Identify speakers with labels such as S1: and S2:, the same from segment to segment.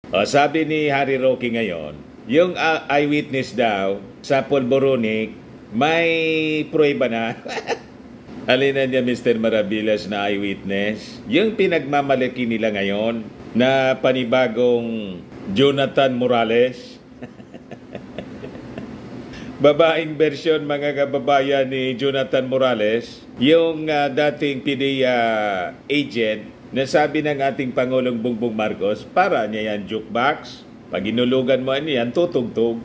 S1: O, sabi ni Harry Roque ngayon, yung eyewitness daw sa Polboronic, may pruweba na. Alin na niya, Mr. Maravillas, na eyewitness? Yung pinagmamalaki nila ngayon na panibagong Jonathan Morales. Babaeng version, mga kababayan, ni Jonathan Morales, yung dating PDEA agent na sabi ng ating Pangulong Bongbong Marcos, para niya yan jukebox. Pag inulugan mo yan, tutugtog.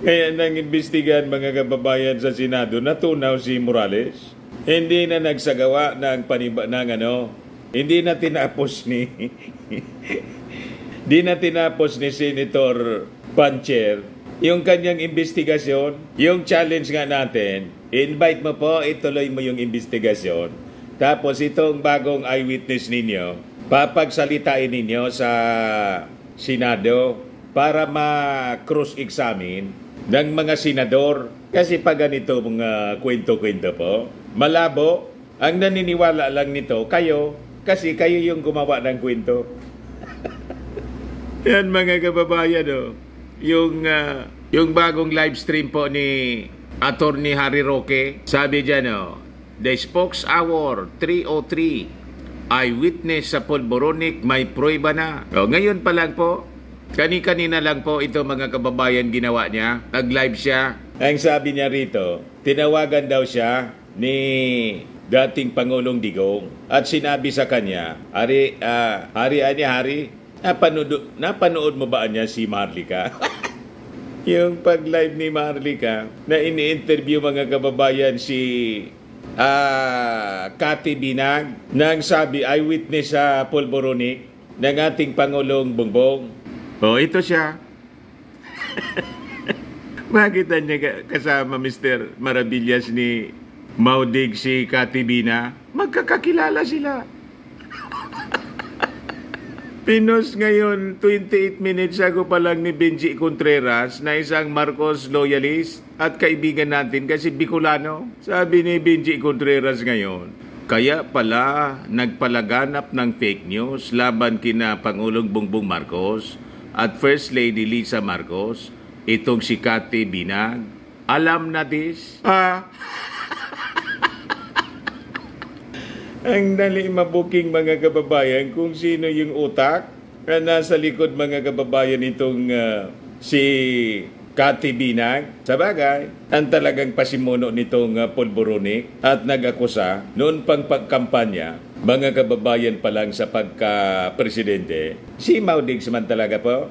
S1: Kaya nang imbestigahan, mga kababayan, sa Senado, natunaw si Morales. Hindi na nagsagawa ng hindi na tinapos ni di na tinapos ni Senator Pancher yung kanyang investigasyon. Yung challenge nga natin, invite mo po, ituloy mo yung investigasyon. Tapos itong bagong eyewitness ninyo, papagsalitain ninyo sa Senado para ma-cross-examine ng mga senador. Kasi pag ganito mga kwento-kwento po, malabo. Ang naniniwala lang nito, kayo, kasi kayo yung gumawa ng kwento. Yan, mga kababayan, yung bagong live stream po ni Attorney Harry Roque, sabi dyan, the Spokes Hour 303, eyewitness sa Polboronic, may pruweba na. Ngayon pa lang po, kanina lang po ito, mga kababayan, ginawa niya. Nag-live siya. Ang sabi niya rito, tinawagan daw siya ni dating Pangulong Digong at sinabi sa kanya, Hari, napanood mo ba niya si Maharlika? Yung pag-live ni Maharlika na ini-interview, mga kababayan, si Cathy Binag, nang sabi, eyewitness sa Polboronic ng ating Pangulong Bongbong. Ito siya. Makita niya kasama Mr. Maravillas ni Maudig si Cathy Bina. Magkakakilala sila. Pinos ngayon, 28 minutes ago pa lang, ni Benji Contreras, na isang Marcos loyalist at kaibigan natin kasi Bicolano. Sabi ni Benji Contreras ngayon, kaya pala nagpalaganap ng fake news laban kina Pangulong Bongbong Marcos at First Lady Lisa Marcos, itong si Cathy Binag. Alam na this? Ang dali mabuking, mga kababayan, kung sino yung utak na nasa likod, mga kababayan, itong si Cathy Binag. Sa bagay, ang talagang pasimuno nitong Polboronic at nag-akusa noon pang pagkampanya, mga kababayan, pa lang sa pagka-presidente, si Maudig man talaga po.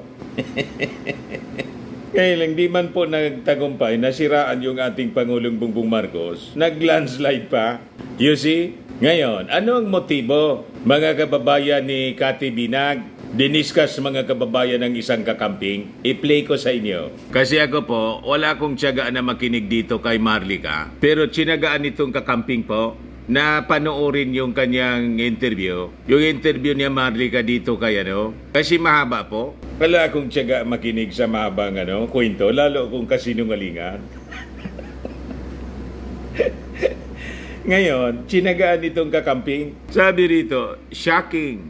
S1: Kaya lang, di man po nagtagumpay, nasiraan yung ating Pangulong Bongbong Marcos. Nag-landslide pa. You see? Ngayon, ano ang motibo, mga kababayan, ni Cathy Binag? Diniskas, mga kababayan, ng isang kakamping. I-play ko sa inyo. Kasi ako po, wala akong tiyagaan na makinig dito kay Maharlika. Pero tinagaan itong kakamping po na panoorin yung kanyang interview. Yung interview niya, Maharlika, dito kay kasi mahaba po. Wala akong tiyaga makinig sa mahabang kwento, lalo kung kasinungalingan. Ngayon, tinagaan itong kakamping. Sabi rito, shocking.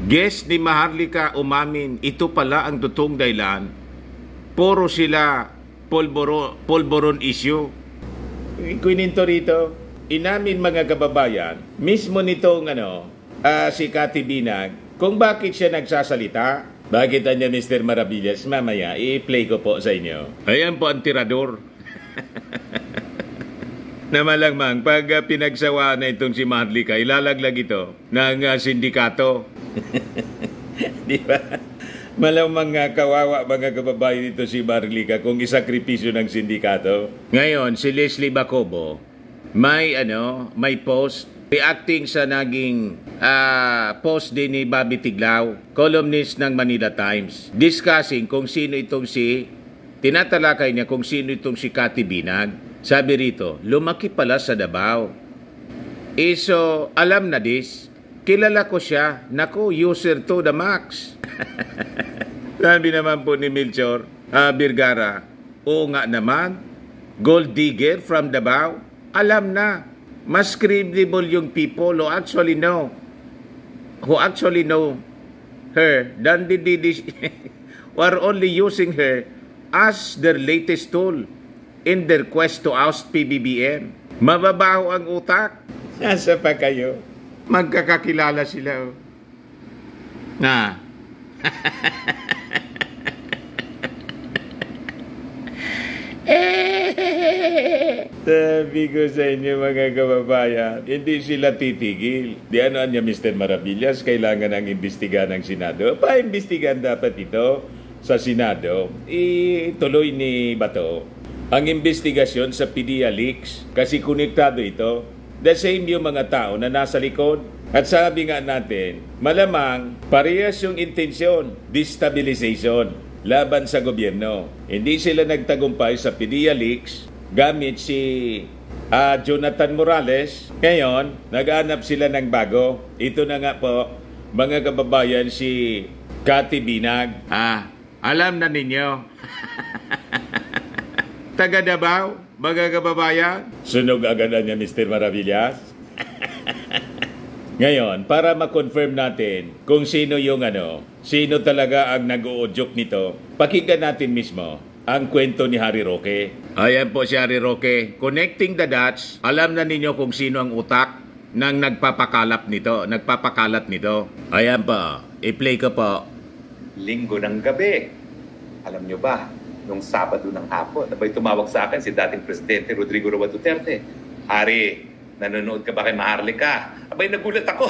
S1: Guest ni Maharlika umamin, ito pala ang totoong dahilan. Puro sila polboron issue. Kuninto rito, inamin, mga kababayan, mismo nitong si Cathy Binag, kung bakit siya nagsasalita. Bakit niya, Mr. Maravillas? Mamaya, i-play ko po sa inyo. Ayan po ang tirador. Na malamang pag pinagsawa na itong si Maharlika, ilalaglag ito ng sindikato. Di ba? Malamang kawawa, mga kababayan, ito si Maharlika kung isakripisyo ng sindikato. Ngayon, si Leslie Bacobo, may post reacting sa naging post din ni Bobby Tiglao, columnist ng Manila Times, discussing kung sino itong tinatalakay niya kung sino itong si Cathy Binag. Sabi rito, lumaki pala sa Davao. So, alam na this. Kilala ko siya. Naku, user to the max. Sabi naman po ni Melchor Birgara, oo nga naman, gold digger from Davao. Alam na. Mas credible yung people. O actually, no. who actually know her than were only using her as their latest tool in their quest to oust PBBM. Mababaho ang utak. Nasa pa kayo? Magkakakilala sila. Na. Sabi ko sa inyo mga kababayan, hindi sila titigil. Di ano niya Mr. Maravillas, kailangan ang imbestigahan ng Senado. Pa-imbestigahan dapat ito sa Senado. Ituloy ni Bato ang investigasyon sa PDEA leaks kasi konektado ito. The same yung mga tao na nasa likod. At sabi nga natin, malamang parehas yung intensyon, destabilization laban sa gobyerno. Hindi sila nagtagumpay sa PDEA leaks gamit si Jonathan Morales. Ngayon, nag-aanap sila ng bago. Ito na nga po, mga kababayan, si Cathy Binag. Alam na ninyo. Taga Davao, mga kababayan. Sunog agad niya Mr. Maravillas. Ngayon, para ma-confirm natin kung sino yung sino talaga ang nag-uudyok nito, pakinggan natin mismo ang kwento ni Harry Roque. Ayan po si Harry Roque. Connecting the dots, alam na ninyo kung sino ang utak ng nagpapakalat nito. Ayan po, i-play ko po.
S2: Linggo ng gabi. Alam nyo ba, nung Sabado ng hapon, abay tumawag sa akin si dating Presidente Rodrigo Roa Duterte. Hari, nanonood ka ba kay Maharlika? Abay, nagulat ako.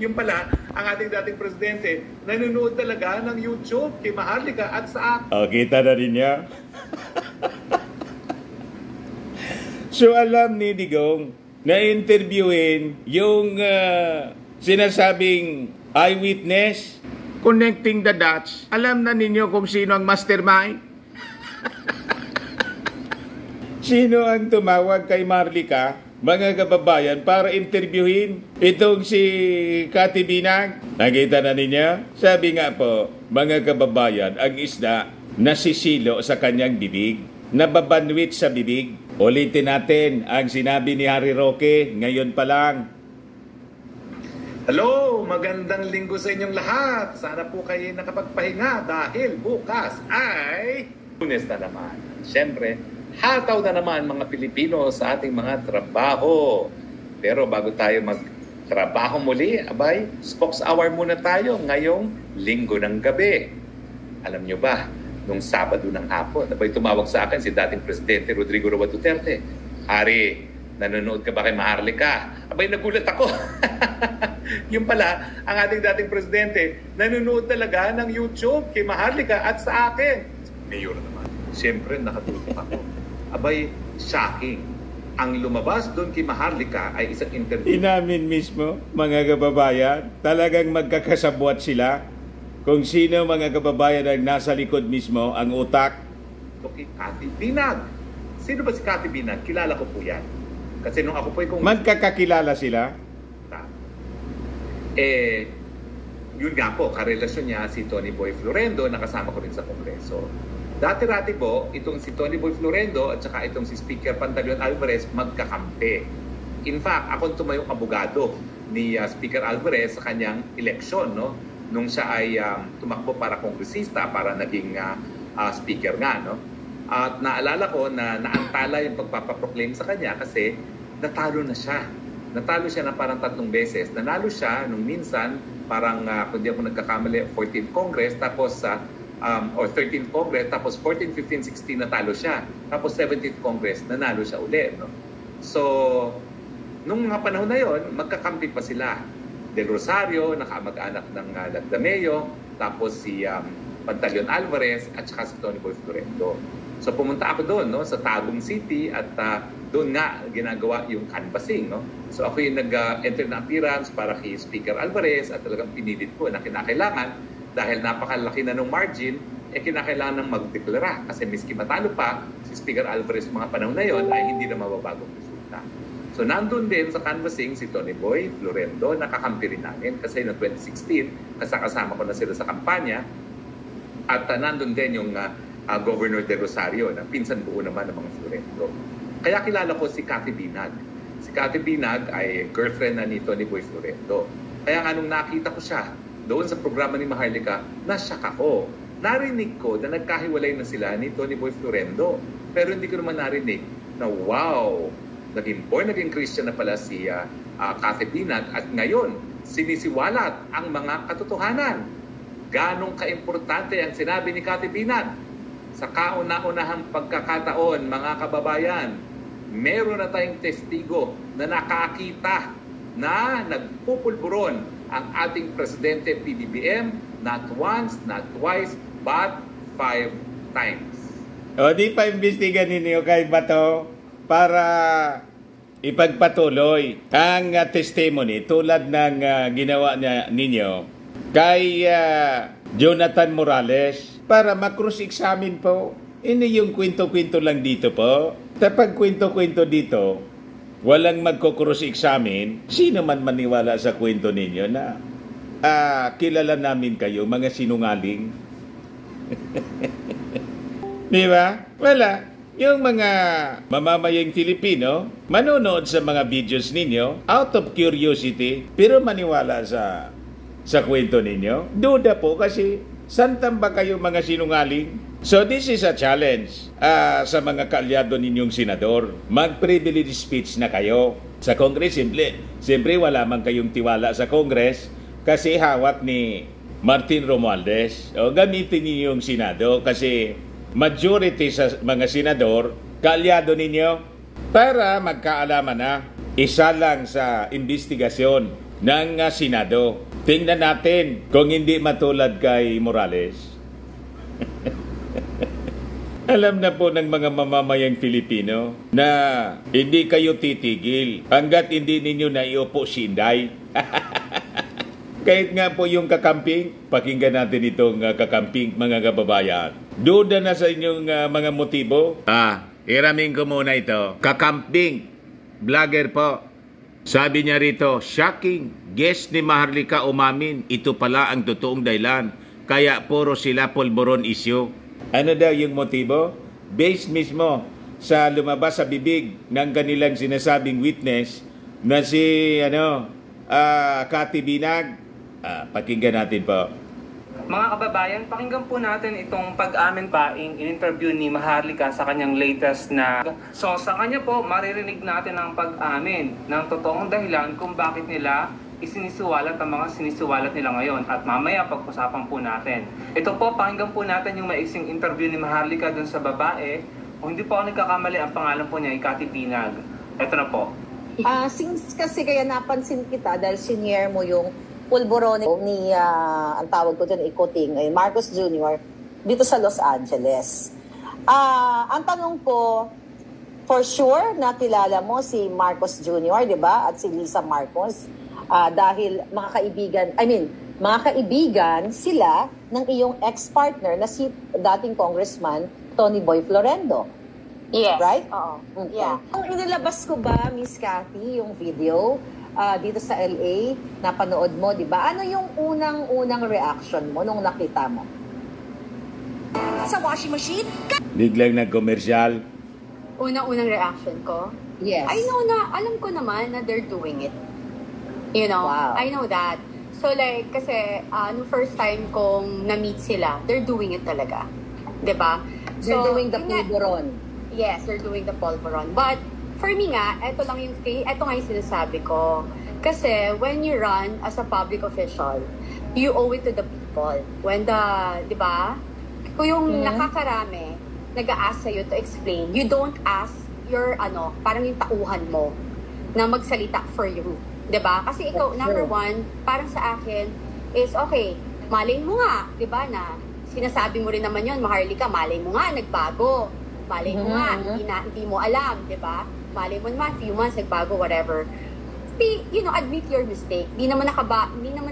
S2: Yung pala, ang ating dating Presidente, nanonood talaga ng YouTube kay Maharlika at sa akin.
S1: Kita na rin niya. So, alam ni Digong na interviewin yung sinasabing eyewitness. Connecting the dots. Alam na ninyo kung sino ang mastermind? Sino ang tumawag kay Maharlika, mga kababayan, para interviewin itong si Cathy Binag? Nakita na ninyo? Sabi nga po, mga kababayan, ang isda nasisilo sa kanyang bibig, nababanwit sa bibig. Ulitin natin ang sinabi ni Harry Roque ngayon pa lang.
S2: Hello! Magandang linggo sa inyong lahat. Sana po kayo nakapagpahinga dahil bukas ay Lunes na naman. Siyempre, hataw na naman mga Pilipino sa ating mga trabaho. Pero bago tayo magtrabaho muli, abay, Spokes Hour muna tayo ngayong linggo ng gabi. Alam nyo ba, nung Sabado ng hapon, abay tumawag sa akin si dating Presidente Rodrigo Roa Duterte. Hari, nanonood ka ba kay Maharlika? Abay, nagulat ako. Yung pala, ang ating dating Presidente, nanonood talaga ng YouTube kay Maharlika at sa akin. Mayor naman. Siyempre, nakatutok ako. Abay, shocking. Ang lumabas doon kay Maharlika ay isang interview.
S1: Inamin mismo, mga kababayan, talagang magkakasabwat sila kung sino mga kababayan ang nasa likod mismo, ang utak.
S2: Okay, Cathy Binag. Sino ba si Cathy Binag? Kilala ko po yan. Kasi nung ako po ay
S1: magkakakilala sila?
S2: Yun nga po, karelasyon niya si Tony Boy Florendo, nakasama ko rin sa Kongreso. Dati-rati po, itong si Tony Boy Florendo at saka itong si Speaker Pantaleon Alvarez magkakampi. In fact, akong tumayong abogado ni Speaker Alvarez sa kanyang eleksyon, no? Nung siya ay tumakbo para kongresista, para naging speaker nga, no? At naalala ko na naantala yung pagpapaproclaim sa kanya kasi natalo na siya. Natalo siya na parang 3 beses. Nanalo siya nung minsan, parang kung di ako nagkakamali, 14th Congress, tapos or 13th Congress, tapos 14, 15, 16 natalo siya. Tapos 17th Congress, nanalo siya uli. No? So, nung mga panahon na yon, magkakampi pa sila. Del Rosario, nakamag-anak ng Lagdameo, tapos si Pantaleon Alvarez, at saka si Tony Boy Florendo. So pumunta ako doon, no, sa Tagum City, at doon nga ginagawa yung canvassing, no. So ako yung nag-enter na appearance para kay Speaker Alvarez at talagang pinilit ko na kinakailangan dahil napakalaki na ng margin, kinakailangan ng magdeklara kasi miski matalo pa si Speaker Alvarez mga panahon na yon ay hindi na mababagong resulta. So nandun din sa canvassing si Tony Boy Florendo, nakakampi rin namin kasi noong 2016 kasama ko na sila sa kampanya, at nandun din yung Governor De Rosario na pinsan buo naman ng mga Florendo. Kaya kilala ko si Cathy Binag. Si Cathy Binag ay girlfriend na ni Tony Boy Florendo. Kaya nga nung nakita ko siya doon sa programa ni Maharlika, nasyak ako. Narinig ko na nagkahiwalay na sila ni Tony Boy Florendo. Pero hindi ko naman narinig na wow, naging Christian na pala si Cathy Binag at ngayon sinisiwalat ang mga katotohanan. Ganong kaimportante ang sinabi ni Cathy Binag. Sa kauna-unahang pagkakataon, mga kababayan, meron na tayong testigo na nakakita na nagpupulburon ang ating Presidente PBBM not once, not twice, but 5 times.
S1: O di pa imbestigan ninyo kay Bato para ipagpatuloy ang testimony tulad ng ginawa ninyo kay Jonathan Morales para ma-cross-examine po. Hindi yung kwento-kwento lang dito po. Kapag kwento-kwento dito, walang magko-cross-examine, sino man maniwala sa kwento ninyo na kilala namin kayo, mga sinungaling. Di ba? Wala. Yung mga mamamayang Filipino, manonood sa mga videos ninyo out of curiosity, pero maniwala sa kwento ninyo. Duda po kasi, santan ba kayo mga sinungaling? So this is a challenge sa mga kaalyado ninyong senador. Mag-privilege speech na kayo sa Congress. Siyempre wala man kayong tiwala sa Congress kasi hawak ni Martin Romualdez. O gamitin niyo yung Senado kasi majority sa mga senador, kaalyado ninyo para magkaalaman na isa lang sa investigasyon ng Senado. Tingnan natin kung hindi matulad kay Morales. Alam na po ng mga mamamayang Filipino na hindi kayo titigil hanggat hindi ninyo naiupo si Inday. Kahit nga po yung kakamping, pakinggan natin itong kakamping mga kababayan. Duda na sa inyong mga motibo? Iramin ko muna ito. Kakamping, vlogger po. Sabi niya rito, shocking, guest ni Maharlika umamin, ito pala ang totoong dahilan. Kaya puro sila polboron issue. Ano daw yung motibo? Based mismo sa lumabas sa bibig ng kanilang sinasabing witness na si Cathy Binag. Pakinggan natin po.
S3: Mga kababayan, pakinggan po natin itong pag-amin pa in-interview ni Maharlika sa kanyang latest na. So sa kanya po, maririnig natin ang pag-amin ng totoong dahilan kung bakit nila isinisiwalat ang mga sinisiwalat nila ngayon at mamaya pag-usapan po natin. Ito po, pakinggan po natin yung maiksing interview ni Maharlika dun sa babae. Kung hindi po ako nagkakamali, ang pangalan po niya ay Cathy Binag. Ito na po.
S4: Since kasi kaya napansin kita dahil senior mo yung pulborone ni, ang tawag ko dyan, ikoting, Marcos Jr. dito sa Los Angeles. Ang tanong ko, for sure, nakilala mo si Marcos Jr., di ba? At si Lisa Marcos. Dahil mga kaibigan sila ng iyong ex-partner na si dating Congressman Tony Boy Florendo.
S5: Yes.
S4: Right?
S5: Oo.
S4: Okay.
S5: Yeah.
S4: Kung inilabas ko ba, Miss Cathy, yung video dito sa LA, napanood mo, di ba? Ano yung unang reaction mo nung nakita mo?
S5: Sa washing machine?
S1: Biglang nag-commercial.
S5: Unang reaction ko?
S4: Yes.
S5: Alam ko naman na they're doing it. You know,
S4: Wow.
S5: I know that. So like, kasi nung first time kong na-meet sila, they're doing it talaga. Diba?
S4: They're doing the pulveron.
S5: Yes, they're doing the pulveron. But, for me nga, ito nga yung sinasabi ko. Kasi, when you run as a public official, you owe it to the people. When diba? Kung yung nakakarami, nag-a-ask sa'yo to explain, you don't ask your, parang yung tauhan mo na magsalita for you. Diba? Kasi ikaw, number one, parang sa akin, is okay, malay mo nga, diba, na sinasabi mo rin naman yun, Maharlika, malay mo nga, nagbago. Malay mo nga, hindi mo alam, diba? Malay mo naman, few months, nagbago, whatever. Admit your mistake. Hindi naman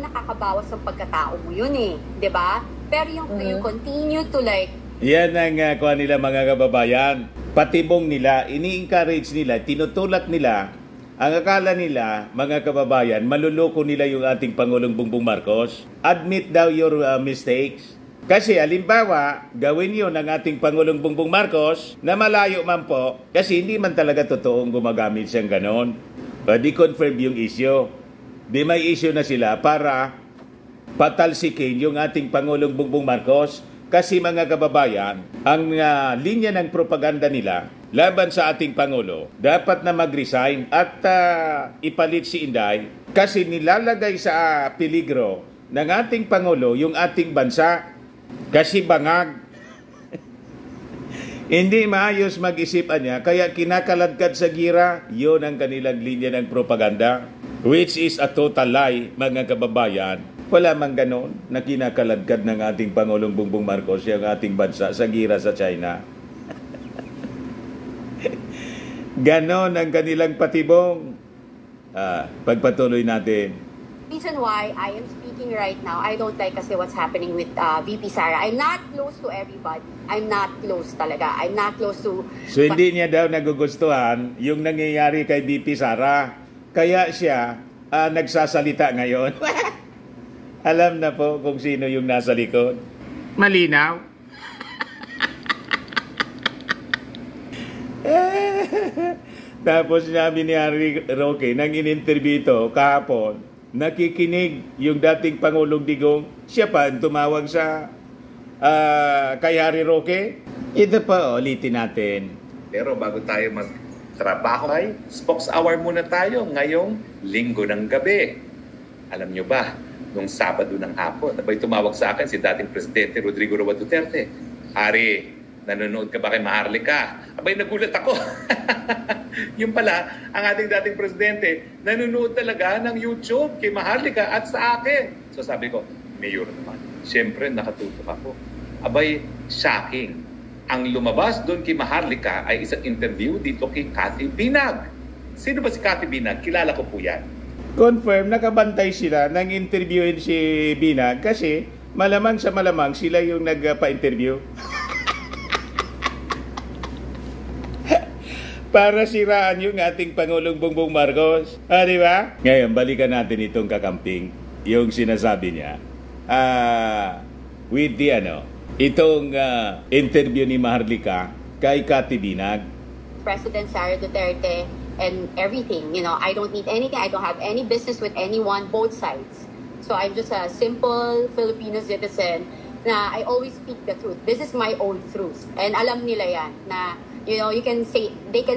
S5: nakakabawas ng pagkatao mo yun diba? Pero yung you continue to like...
S1: Yan ang kuha nila mga kababayan. Patibong nila, ini-encourage nila, tinutulak nila. Ang akala nila, mga kababayan, maluloko nila yung ating Pangulong Bongbong Marcos. Admit daw your mistakes. Kasi halimbawa, gawin yun ng ating Pangulong Bongbong Marcos na malayo man po kasi hindi man talaga totoong gumagamit siyang ganon. Di confirm yung issue. di may issue na sila para patalsikin yung ating Pangulong Bongbong Marcos. Kasi mga kababayan, ang linya ng propaganda nila laban sa ating Pangulo, dapat na mag-resign at ipalit si Inday kasi nilalagay sa peligro ng ating Pangulo yung ating bansa kasi bangag. Hindi maayos mag-isipan niya, kaya kinakaladkad sa gira, yun ang kanilang linya ng propaganda, which is a total lie, mga kababayan. Wala mang ganon na kinakaladkad ng ating Pangulong Bongbong Marcos yung ating bansa sa gira sa China. Ganon ang kanilang patibong. Pagpatuloy natin.
S5: Reason why I am speaking right now, I don't like kasi what's happening with VP Sara. I'm not close to everybody. I'm not close talaga. I'm not close to...
S1: So hindi niya daw nagugustuhan yung nangyayari kay VP Sara. Kaya siya nagsasalita ngayon. Alam na po kung sino yung nasa likod. Malinaw? Tapos sinabi ni Harry Roque nang in-interview ito kahapon, nakikinig yung dating Pangulong Digong, siya pa ang tumawag sa kay Harry Roque. Ito pa, ulitin natin.
S2: Pero bago tayo magtrabaho, ay spokes hour muna tayo ngayong linggo ng gabi. Alam nyo ba, nung Sabado ng hapon, abay tumawag sa akin si dating Presidente Rodrigo Roa Duterte. Hari, nanonood ka ba kay Maharlika? Abay, nagulat ako. Yung pala, ang ating dating presidente, nanonood talaga ng YouTube kay Maharlika at sa akin. So sabi ko, Mayor naman. Siyempre, nakatutok ako. Abay, shocking. Ang lumabas doon kay Maharlika ay isang interview dito kay Cathy Binag. Sino ba si Cathy Binag? Kilala ko po yan.
S1: Confirm, nakabantay sila nang interviewin si Binag kasi malamang sa malamang sila yung nagpa-interview. Para siraan yung ating Pangulong Bongbong Marcos. Di ba? Ngayon, balikan natin itong kakamping. Yung sinasabi niya. With the itong interview ni Maharlika kay Cathy Binag.
S5: President Sara Duterte and everything, you know, I don't need anything. I don't have any business with anyone, both sides. So I'm just a simple Filipino citizen na I always speak the truth. This is my own truth. And alam nila yan na, you know, they can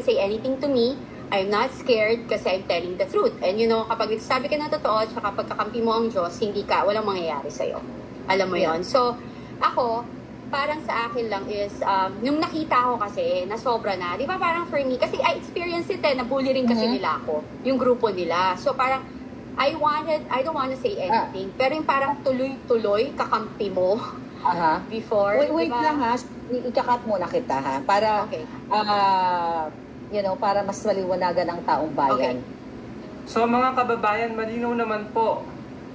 S5: say anything to me. I'm not scared kasi I'm telling the truth. And you know, kapag sabi ka ng totoo, tsaka kapag kakampi mo ang Diyos, walang mangyayari sa'yo. Alam mo yon. So, ako, parang sa akin lang is, yung nakita ko kasi, na sobra na. Di ba parang for me, kasi I experienced it nabully rin kasi nila ako, yung grupo nila. So parang, I don't want to say anything, pero yung parang tuloy-tuloy, kakampi mo before.
S4: Wait diba? Lang ha, ikakat muna kita ha, para,
S5: okay.
S4: You know, para mas maliwanagan ang taong bayan.
S3: Okay. So mga kababayan, malinaw naman po,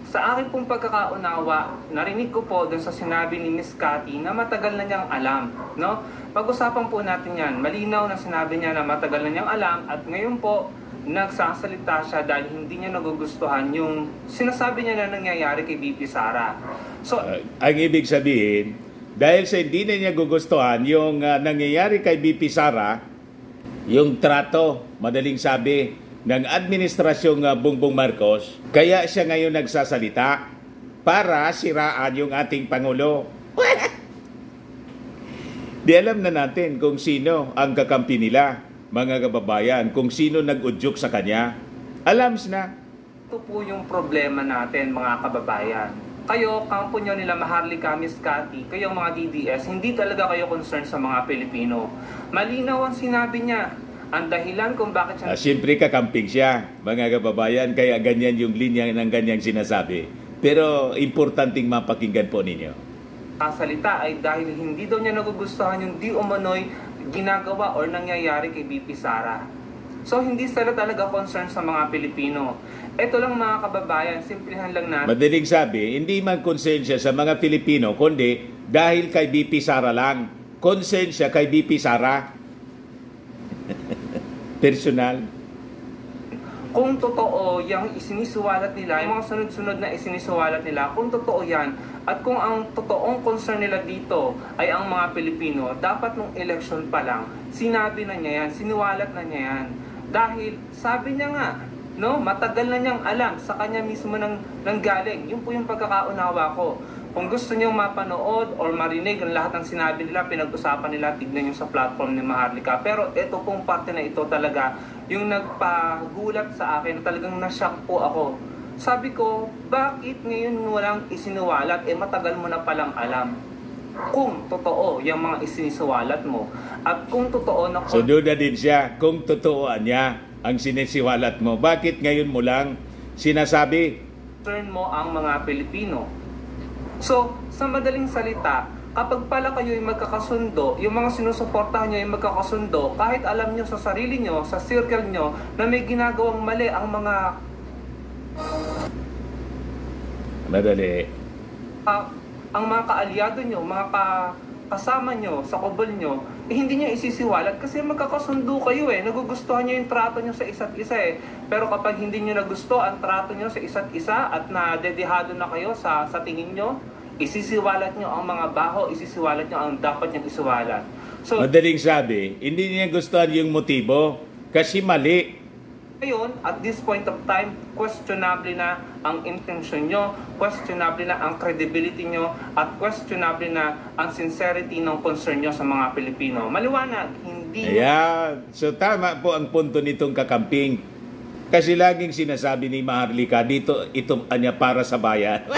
S3: sa akin pong pagkakaunawa, narinig ko po dun sa sinabi ni Miss Cathy na matagal na niyang alam. No? Pag-usapan po natin yan. Malinaw na sinabi niya na matagal na niyang alam at ngayon po, nagsasalita siya dahil hindi niya nagugustuhan yung sinasabi niya na nangyayari kay VP Sara. So,
S1: ang ibig sabihin, dahil sa hindi na niya gugustuhan yung nangyayari kay VP Sara, yung trato, madaling sabi, ng administrasyong Bongbong Marcos, kaya siya ngayon nagsasalita para siraan yung ating Pangulo. Di alam na natin kung sino ang kakampi nila, mga kababayan, kung sino nag-udyok sa kanya. Alam na.
S3: Ito po yung problema natin, mga kababayan. Kayo, kampo nyo nila Maharlika, Miss Cathy, kayong mga DDS, hindi talaga kayo concerned sa mga Pilipino. Malinaw ang sinabi niya. Ang dahilan kung bakit siya...
S1: Siyempre kakamping siya, mga kababayan, kaya ganyan yung linya ng ganyang sinasabi. Pero importanteng mapakinggan po ninyo.
S3: Salita ay dahil hindi daw niya nagugustuhan yung di umano'y ginagawa or nangyayari kay VP Sara. So hindi sila talaga concerned sa mga Pilipino. Ito lang mga kababayan, simplihan lang natin.
S1: Madaling sabi, hindi man konsensya sa mga Pilipino, kundi dahil kay VP Sara lang. Konsensya kay VP Sara. Personal.
S3: Kung totoo yung isinisuwalat nila, yung mga sunod-sunod na isinisuwalat nila, kung totoo yan, at kung ang totoong concern nila dito ay ang mga Pilipino, dapat nung election pa lang, sinabi na niya yan, sinuwalat na niya yan. Dahil sabi niya nga, No, matagal na niyang alam, sa kanya mismo nang galing. Yun po yung pagkakaunawa ko. Kung gusto niyong mapanood or marinig ang lahat ng sinabi nila, pinag-usapan nila, tignan niyo sa platform ni Maharlika. Pero ito pong parte na ito talaga yung nagpagulat sa akin, talagang na-shock po ako. Sabi ko, bakit ngayon walang isiniwalat? Matagal mo na palang alam kung totoo yung mga isinisiwalat mo. At kung totoo na...
S1: So duda din siya kung totoo niya ang sinisiwalat mo. Bakit ngayon mo lang sinasabi?
S3: Concern mo ang mga Pilipino. So, sa madaling salita, kapag pala kayo ay magkakasundo, yung mga sinusuportahan nyo ay magkakasundo, kahit alam nyo sa sarili nyo, sa circle nyo, na may ginagawang mali ang mga...
S1: Madali.
S3: Ang mga kaalyado nyo, mga kasama nyo, sa kubol nyo, hindi nyo isisiwalat kasi magkakasundo kayo nagugustuhan nyo yung trato nyo sa isa't isa Pero kapag hindi nyo nagusto ang trato nyo sa isa't isa at nadedehado na kayo sa tingin nyo, isisiwalat nyo ang mga baho, isisiwalat nyo ang dapat nyo isiwalat. So,
S1: madaling sabi, hindi niya gustuhan yung motibo kasi mali.
S3: Ngayon, at this point of time, questionable na ang intention nyo, questionable na ang credibility nyo, at questionable na ang sincerity ng concern nyo sa mga Pilipino. Maliwanag, hindi...
S1: Ayan. So tama po ang punto nitong kakamping. Kasi laging sinasabi ni Maharlika, dito ito anya para sa bayan.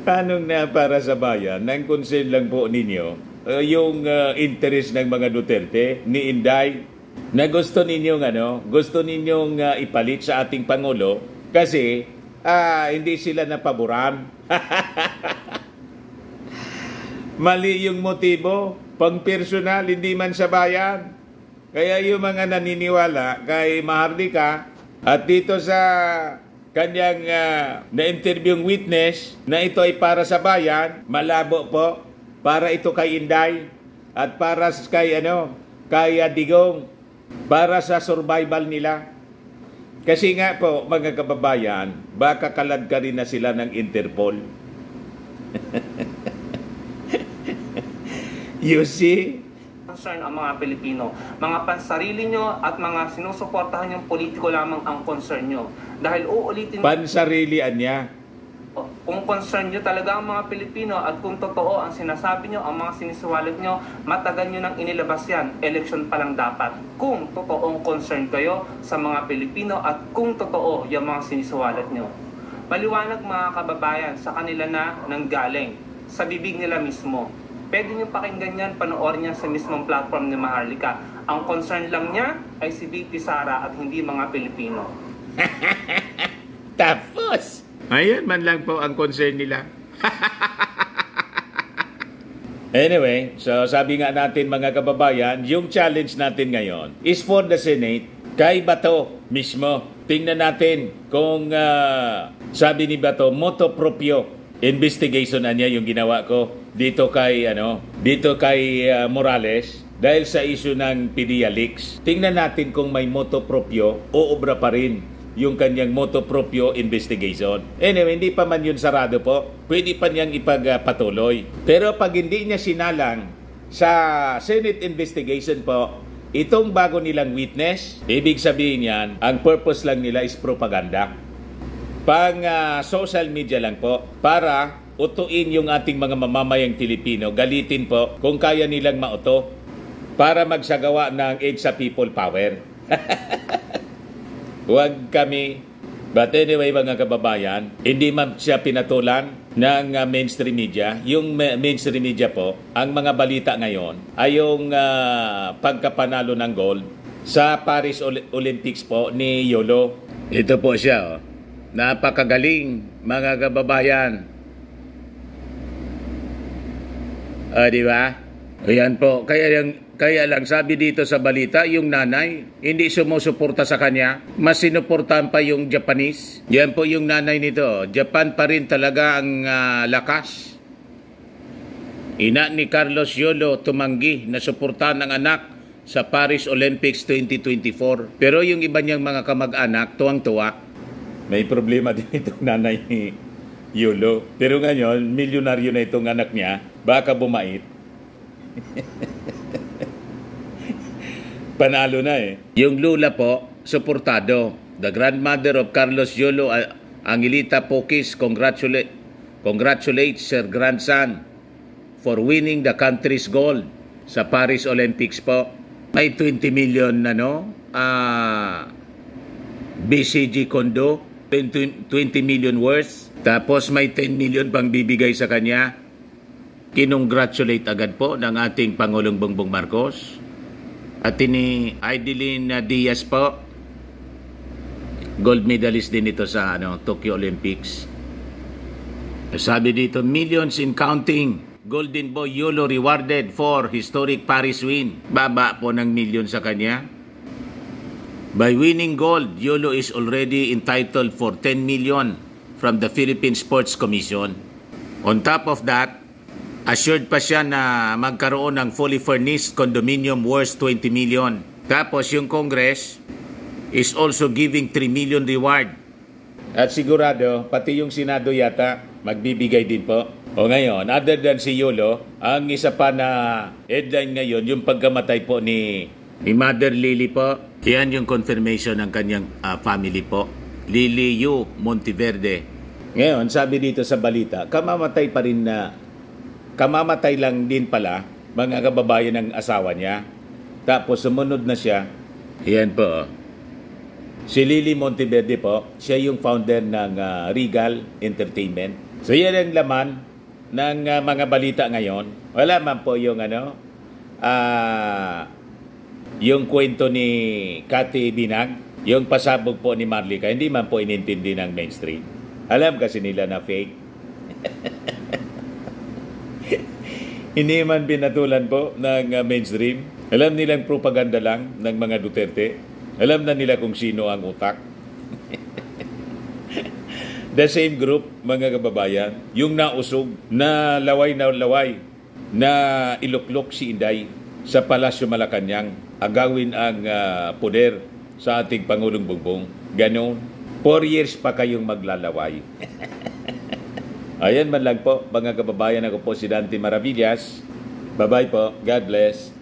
S1: Anong na para sa bayan? Nang concern lang po ninyo, yung interest ng mga Duterte, ni Inday, na gusto ninyong ipalit sa ating Pangulo kasi hindi sila napaboran. Mali yung motibo, pang personal, hindi man sa bayan. Kaya yung mga naniniwala kay Maharlika at dito sa kanyang na-interviewing witness na ito ay para sa bayan, malabo po, para ito kay Inday at para kay Digong, para sa survival nila. Kasi nga po, mga kababayan, baka kalad ka rin na sila ng Interpol. You see?
S3: Concern ang mga Pilipino. Mga pansarili nyo at mga sinusuportahan yung politiko lamang ang concern nyo. Dahil uulitin...
S1: Pansarilian niya.
S3: Kung concern nyo talaga ang mga Pilipino at kung totoo ang sinasabi nyo, ang mga sinisiwalat nyo, matagal nyo nang inilabas yan. Election pa lang dapat. Kung totoong concern kayo sa mga Pilipino at kung totoo yung mga sinisiwalat nyo. Maliwanag mga kababayan, sa kanila na nanggaling. Sa bibig nila mismo. Pwede nyo pakinggan yan, panoorin niya sa mismong platform ni Maharlika. Ang concern lang niya ay si VP Sara at hindi mga Pilipino.
S1: Tapos! Ayan man lang po ang concern nila. Anyway, so sabi nga natin mga kababayan, yung challenge natin ngayon is for the Senate kay Bato mismo. Tingnan natin kung sabi ni Bato, motu proprio investigation na niya yung ginawa ko dito kay Morales dahil sa issue ng PDEA leaks. Tingnan natin kung may motu proprio o obra pa rin yung kanyang motu proprio investigation. Anyway, hindi pa man yun sarado po. Pwede pa niyang ipagpatuloy. Pero pag hindi niya sinalang sa Senate investigation po, itong bago nilang witness, ibig sabihin yan, ang purpose lang nila is propaganda. Pang social media lang po, para utuin yung ating mga mamamayang Pilipino, galitin po kung kaya nilang mauto para magsagawa ng EDSA people power. Huwag kami. But anyway, mga kababayan, hindi man siya pinatulan ng mainstream media. Yung mainstream media po, ang mga balita ngayon ay yung pagkapanalo ng gold sa Paris Olympics po ni Yolo. Ito po siya. Napakagaling, mga kababayan. Di ba? Ayan po. Kaya lang sabi dito sa balita, yung nanay, hindi sumusuporta sa kanya. Mas sinuportahan pa yung Japanese. Yan po yung nanay nito. Japan pa rin talaga ang lakas. Ina ni Carlos Yolo tumanggi na suportahan ang anak sa Paris Olympics 2024. Pero yung iba niyang mga kamag-anak, tuwang-tuwa. May problema din itong nanay ni Yolo. Pero ngayon, milyonaryo na itong anak niya. Baka bumait. Panalo na eh. Yung lula po, suportado. The grandmother of Carlos Yolo, Angelita Pokis, congratulates her grandson for winning the country's gold sa Paris Olympics po. May 20 million BCG condo, 20 million worth. Tapos may 10 million pang bibigay sa kanya. Kinongratulate agad po ng ating Pangulong Bongbong Marcos. At ni Idilyn Diaz po, gold medalist din ito sa Tokyo Olympics. Sabi dito, millions in counting. Golden Boy Yolo rewarded for historic Paris win. Baba po ng milyon sa kanya. By winning gold, Yolo is already entitled for 10 million from the Philippine Sports Commission. On top of that, assured pa siya na magkaroon ng fully furnished condominium worth 20 million. Tapos yung Congress is also giving 3 million reward. At sigurado, pati yung Senado yata, magbibigay din po. O ngayon, other than si Yolo, ang isa pa na headline ngayon, yung pagkamatay po ni Mother Lily po. Yan yung confirmation ng kanyang family po. Lily Yu Monteverde. Ngayon, sabi dito sa balita, kamamatay lang din pala mga kababayan ng asawa niya. Tapos sumunod na siya. Yan po. Si Lily Monteverde po, siya yung founder ng Regal Entertainment. So yan ang laman ng mga balita ngayon. Wala man po yung yung kwento ni Cathy Binag, yung pasabog po ni Marlica, hindi man po inintindi ng mainstream. Alam kasi nila na fake. Hindi man pinatulan po ng mainstream. Alam nilang propaganda lang ng mga Duterte. Alam na nila kung sino ang utak. The same group, mga kababayan, yung nausog, na laway na iluklok si Inday sa Palasyo Malacanang, agawin ang poder sa ating Pangulong Bongbong. Ganon. 4 years pa kayong maglalaway. Ayan man lang po, mga kababayan. Ako po si Dante Maravillas. Bye-bye po. God bless.